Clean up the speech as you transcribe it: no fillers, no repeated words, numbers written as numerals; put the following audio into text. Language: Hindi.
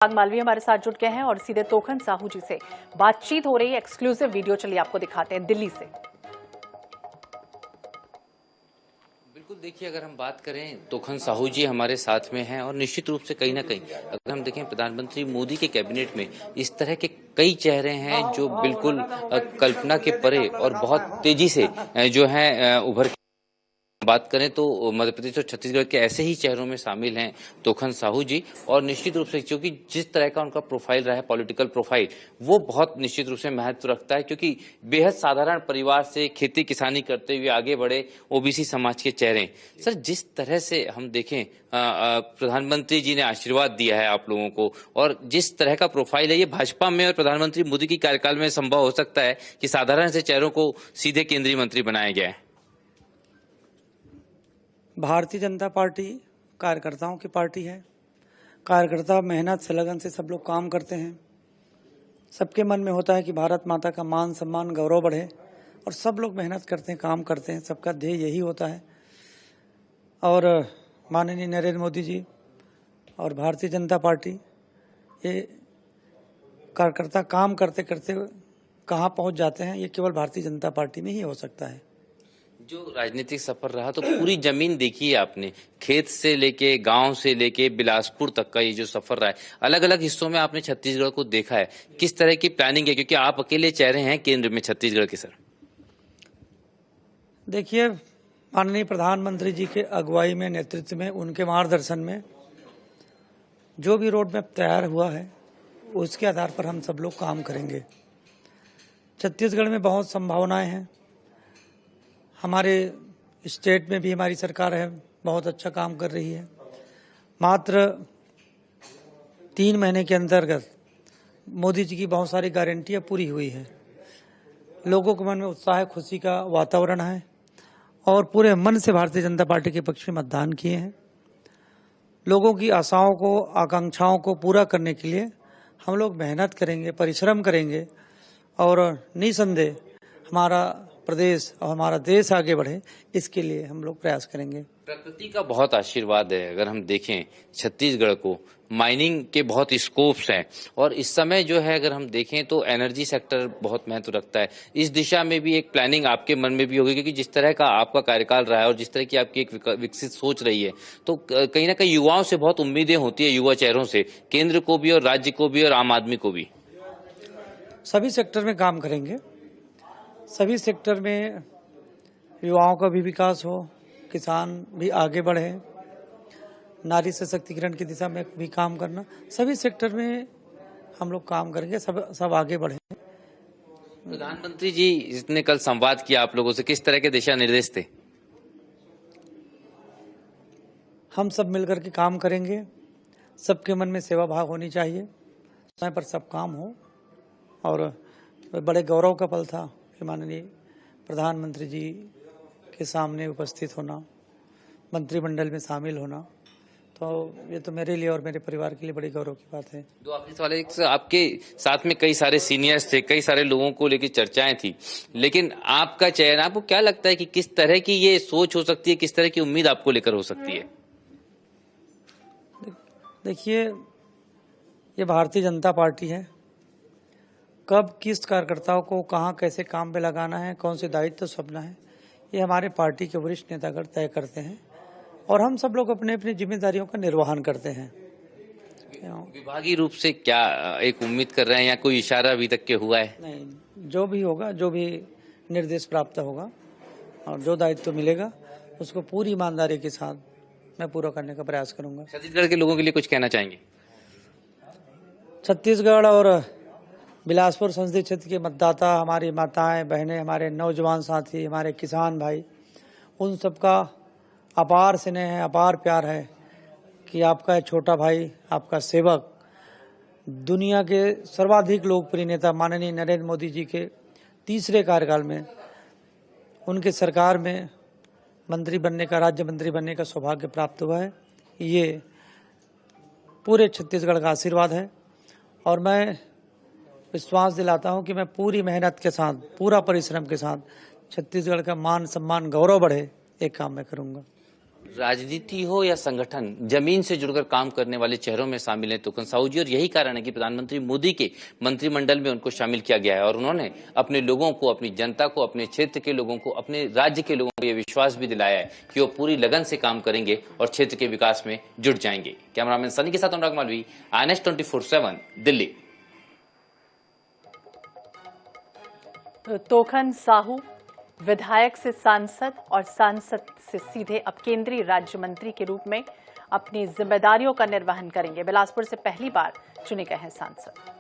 मालवीय हमारे साथ जुट गए हैं और सीधे तोखन साहू जी से बातचीत हो रही है। एक्सक्लूसिव वीडियो चलिए आपको दिखाते हैं दिल्ली से। बिल्कुल देखिए, अगर हम बात करें तोखन साहू जी हमारे साथ में हैं और निश्चित रूप से कहीं ना कहीं अगर हम देखें प्रधानमंत्री मोदी के कैबिनेट में इस तरह के कई चेहरे हैं जो बिल्कुल कल्पना के परे और बहुत तेजी से जो है उभर बात करें तो मध्य प्रदेश और छत्तीसगढ़ के ऐसे ही चेहरों में शामिल हैं तोखन साहू जी। और निश्चित रूप से क्योंकि जिस तरह का उनका प्रोफाइल रहा है, पॉलिटिकल प्रोफाइल, वो बहुत निश्चित रूप से महत्व रखता है क्योंकि बेहद साधारण परिवार से खेती किसानी करते हुए आगे बढ़े ओबीसी समाज के चेहरे। सर, जिस तरह से हम देखें प्रधानमंत्री जी ने आशीर्वाद दिया है आप लोगों को और जिस तरह का प्रोफाइल है, ये भाजपा में और प्रधानमंत्री मोदी की कार्यकाल में संभव हो सकता है कि साधारण से चेहरों को सीधे केंद्रीय मंत्री बनाया गया है। भारतीय जनता पार्टी कार्यकर्ताओं की पार्टी है। कार्यकर्ता मेहनत से लगन से सब लोग काम करते हैं। सबके मन में होता है कि भारत माता का मान सम्मान गौरव बढ़े और सब लोग मेहनत करते हैं, काम करते हैं। सबका ध्येय यही होता है। और माननीय नरेंद्र मोदी जी और भारतीय जनता पार्टी, ये कार्यकर्ता काम करते करते कहाँ पहुंच जाते हैं, ये केवल भारतीय जनता पार्टी में ही हो सकता है। जो राजनीतिक सफर रहा तो पूरी जमीन देखी है आपने, खेत से लेके गांव से लेके बिलासपुर तक का ये जो सफर रहा है, अलग अलग हिस्सों में आपने छत्तीसगढ़ को देखा है। किस तरह की प्लानिंग है, क्योंकि आप अकेले चेहरे हैं केंद्र में छत्तीसगढ़ के? सर देखिए, माननीय प्रधानमंत्री जी के अगुवाई में, नेतृत्व में, उनके मार्गदर्शन में जो भी रोड मैप तैयार हुआ है उसके आधार पर हम सब लोग काम करेंगे। छत्तीसगढ़ में बहुत संभावनाएं हैं। हमारे स्टेट में भी हमारी सरकार है, बहुत अच्छा काम कर रही है। मात्र 3 महीने के अंतर्गत मोदी जी की बहुत सारी गारंटियां पूरी हुई है। लोगों के मन में उत्साह, खुशी का वातावरण है और पूरे मन से भारतीय जनता पार्टी के पक्ष में मतदान किए हैं। लोगों की आशाओं को, आकांक्षाओं को पूरा करने के लिए हम लोग मेहनत करेंगे, परिश्रम करेंगे और निसंदेह हमारा प्रदेश और हमारा देश आगे बढ़े, इसके लिए हम लोग प्रयास करेंगे। प्रकृति का बहुत आशीर्वाद है। अगर हम देखें छत्तीसगढ़ को, माइनिंग के बहुत स्कोप्स हैं और इस समय जो है अगर हम देखें तो एनर्जी सेक्टर बहुत महत्व रखता है। इस दिशा में भी एक प्लानिंग आपके मन में भी होगी, क्योंकि जिस तरह का आपका कार्यकाल रहा है और जिस तरह की आपकी एक विकसित सोच रही है, तो कहीं ना कहीं युवाओं से बहुत उम्मीदें होती है, युवा चेहरों से, केंद्र को भी और राज्य को भी और आम आदमी को भी। सभी सेक्टर में काम करेंगे। सभी सेक्टर में युवाओं का भी विकास हो, किसान भी आगे बढ़े, नारी सशक्तिकरण की दिशा में भी काम करना, सभी सेक्टर में हम लोग काम करेंगे, सब आगे बढ़े। प्रधानमंत्री जी जितने कल संवाद किया आप लोगों से, किस तरह के दिशा निर्देश थे? हम सब मिलकर के काम करेंगे। सबके मन में सेवा भाव होनी चाहिए, समय पर सब काम हो। और बड़े गौरव का पल था कि माननीय प्रधानमंत्री जी के सामने उपस्थित होना, मंत्रिमंडल में शामिल होना, तो ये तो मेरे लिए और मेरे परिवार के लिए बड़ी गौरव की बात है। दो आखिरी सवाल है। आपके साथ में कई सारे सीनियर्स थे, कई सारे लोगों को लेकर चर्चाएं थी, लेकिन आपका चयन, आपको क्या लगता है कि किस तरह की ये सोच हो सकती है, किस तरह की उम्मीद आपको लेकर हो सकती है? देखिए, ये भारतीय जनता पार्टी है। कब किस कार्यकर्ताओं को कहाँ कैसे काम पे लगाना है, कौन से दायित्व सौंपना है, ये हमारे पार्टी के वरिष्ठ नेतागण तय करते हैं और हम सब लोग अपने अपनी जिम्मेदारियों का निर्वहन करते हैं। विभागीय रूप से क्या एक उम्मीद कर रहे हैं या कोई इशारा अभी तक के हुआ है? नहीं, जो भी होगा, जो भी निर्देश प्राप्त होगा और जो दायित्व मिलेगा उसको पूरी ईमानदारी के साथ मैं पूरा करने का प्रयास करूंगा। छत्तीसगढ़ के लोगों के लिए कुछ कहना चाहेंगे? छत्तीसगढ़ और बिलासपुर संसदीय क्षेत्र के मतदाता, हमारी माताएं बहनें, हमारे नौजवान साथी, हमारे किसान भाई, उन सबका अपार स्नेह है, अपार प्यार है कि आपका छोटा भाई, आपका सेवक, दुनिया के सर्वाधिक लोकप्रिय नेता माननीय नरेंद्र मोदी जी के तीसरे कार्यकाल में, उनके सरकार में मंत्री बनने का, राज्य मंत्री बनने का सौभाग्य प्राप्त हुआ है। ये पूरे छत्तीसगढ़ का आशीर्वाद है और मैं विश्वास दिलाता हूं कि मैं पूरी मेहनत के साथ, पूरा परिश्रम के साथ छत्तीसगढ़ का मान सम्मान गौरव बढ़े, एक काम मैं करूंगा। राजनीति हो या संगठन, जमीन से जुड़कर काम करने वाले चेहरों में शामिल हैं तोखन साहू जी, और यही कारण है कि प्रधानमंत्री मोदी के मंत्रिमंडल में उनको शामिल किया गया है। और उन्होंने अपने लोगों को, अपनी जनता को, अपने क्षेत्र के लोगों को, अपने राज्य के लोगों को यह विश्वास भी दिलाया है कि वो पूरी लगन से काम करेंगे और क्षेत्र के विकास में जुट जाएंगे। कैमरामैन सनी के साथ अनुराग मालवी, INS 24/7 दिल्ली। तोखन साहू विधायक से सांसद और सांसद से सीधे अब केंद्रीय राज्य मंत्री के रूप में अपनी जिम्मेदारियों का निर्वहन करेंगे। बिलासपुर से पहली बार चुने गए हैं सांसद।